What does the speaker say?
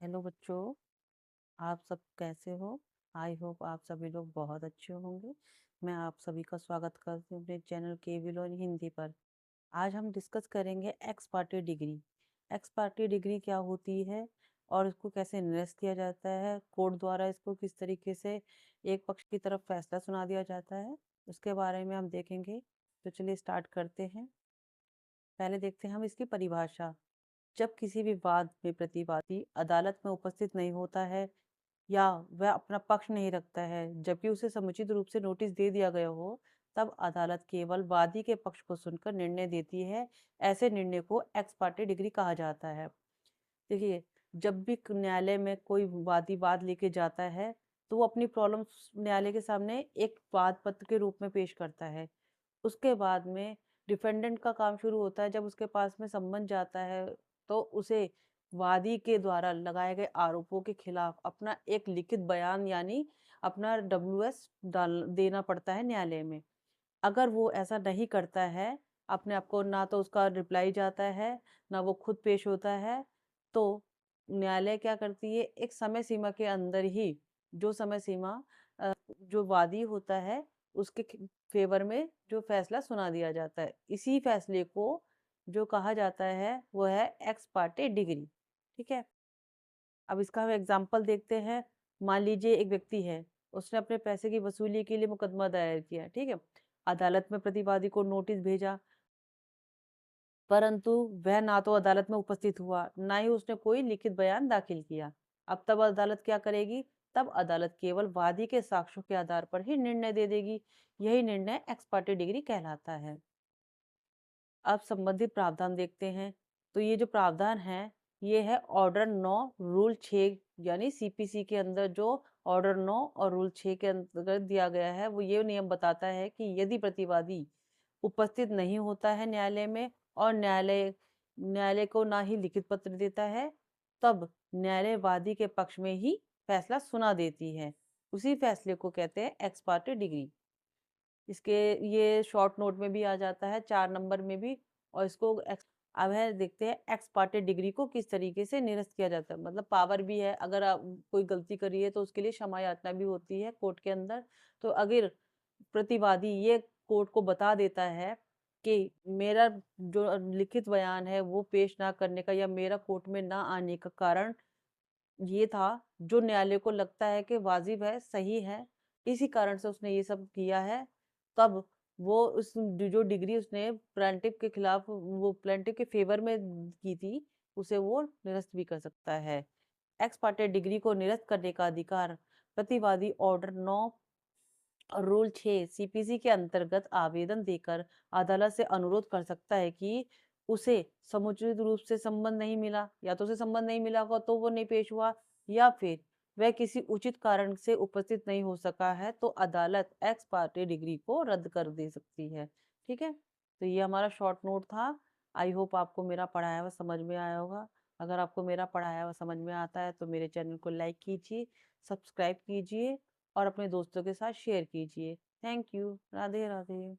Hello बच्चों, आप सब कैसे हो? आई होप आप सभी लोग बहुत अच्छे होंगे। मैं आप सभी का स्वागत करती हूँ अपने चैनल केविलोन हिंदी पर। आज हम डिस्कस करेंगे x party degree. X party degree क्या होती है और इसको कैसे निरस्त किया जाता है, कोर्ट द्वारा इसको किस तरीके से एक पक्ष की तरफ फैसला सुना दिया जाता है, उसके बारे में हम देखेंगे। तो चलिए स्टार्ट करते हैं। पहले देखते हैं हम इसकी परिभाषा। जब किसी भी वाद में प्रतिवादी अदालत में उपस्थित नहीं होता है या वह अपना पक्ष नहीं रखता है जबकि उसे समुचित रूप से नोटिस दे दिया गया हो, तब अदालत केवल वादी के पक्ष को सुनकर निर्णय देती है। ऐसे निर्णय को एक्स पार्टी डिग्री कहा जाता है। देखिए, जब भी न्यायालय में कोई वादी वाद लेके जाता है तो वो अपनी प्रॉब्लम न्यायालय के सामने एक वाद पत्र के रूप में पेश करता है। उसके बाद में डिफेंडेंट का काम शुरू होता है। जब उसके पास में सम्मन जाता है तो उसे वादी के द्वारा लगाए गए आरोपों के खिलाफ अपना एक लिखित बयान यानी अपना डब्ल्यूएस डाल देना पड़ता है न्यायालय में। अगर वो ऐसा नहीं करता है, अपने आप को, ना तो उसका रिप्लाई जाता है ना वो खुद पेश होता है, तो न्यायालय क्या करती है, एक समय सीमा के अंदर ही जो समय सीमा जो वादी होता है उसके फेवर में जो फैसला सुना दिया जाता है, इसी फैसले को जो कहा जाता है वो है एक्स पार्टे डिग्री। ठीक है, अब इसका हम एग्जाम्पल देखते हैं। मान लीजिए एक व्यक्ति है, उसने अपने पैसे की वसूली के लिए मुकदमा दायर किया। ठीक है, अदालत में प्रतिवादी को नोटिस भेजा, परंतु वह ना तो अदालत में उपस्थित हुआ ना ही उसने कोई लिखित बयान दाखिल किया। अब तब अदालत क्या करेगी? तब अदालत केवल वादी के साक्ष्यों के आधार पर ही निर्णय दे देगी। यही निर्णय एक्स पार्टी डिग्री कहलाता है। अब संबंधित प्रावधान देखते हैं। तो ये जो प्रावधान है ये है ऑर्डर 9 रूल 6 यानी सीपीसी के अंदर जो ऑर्डर 9 और रूल 6 के अंतर्गत दिया गया है, वो ये नियम बताता है कि यदि प्रतिवादी उपस्थित नहीं होता है न्यायालय में और न्यायालय न्यायालय को ना ही लिखित पत्र देता है, तब न्यायालय वादी के पक्ष में ही फैसला सुना देती है। उसी फैसले को कहते हैं एक्स पार्टी डिग्री। इसके ये शॉर्ट नोट में भी आ जाता है, 4 नंबर में भी। और इसको अब है देखते हैं एक्स पार्टी डिग्री को किस तरीके से निरस्त किया जाता है। मतलब पावर भी है, अगर आप कोई गलती करी है तो उसके लिए क्षमा याचना भी होती है कोर्ट के अंदर। तो अगर प्रतिवादी ये कोर्ट को बता देता है कि मेरा जो लिखित बयान है वो पेश ना करने का या मेरा कोर्ट में ना आने का कारण ये था, जो न्यायालय को लगता है कि वाजिब है, सही है, इसी कारण से उसने ये सब किया है, तब वो उस जो डिग्री उसने प्लेंटिफ के खिलाफ, वो प्लेंटिफ के फेवर में की थी, उसे वो निरस्त भी कर सकता है। एक्स पार्टी डिग्री को निरस्त करने का अधिकार प्रतिवादी ऑर्डर 9 और रूल 6 सीपीसी के अंतर्गत आवेदन देकर अदालत से अनुरोध कर सकता है कि उसे समुचित रूप से संबंध नहीं मिला, या तो उसे संबंध नहीं मिला होगा तो वो नहीं पेश हुआ, या फिर वह किसी उचित कारण से उपस्थित नहीं हो सका है, तो अदालत एक्स पार्टी डिग्री को रद्द कर दे सकती है। ठीक है, तो ये हमारा शॉर्ट नोट था। आई होप आपको मेरा पढ़ाया हुआ समझ में आया होगा। अगर आपको मेरा पढ़ाया हुआ समझ में आता है तो मेरे चैनल को लाइक कीजिए, सब्सक्राइब कीजिए और अपने दोस्तों के साथ शेयर कीजिए। Thank you. राधे राधे।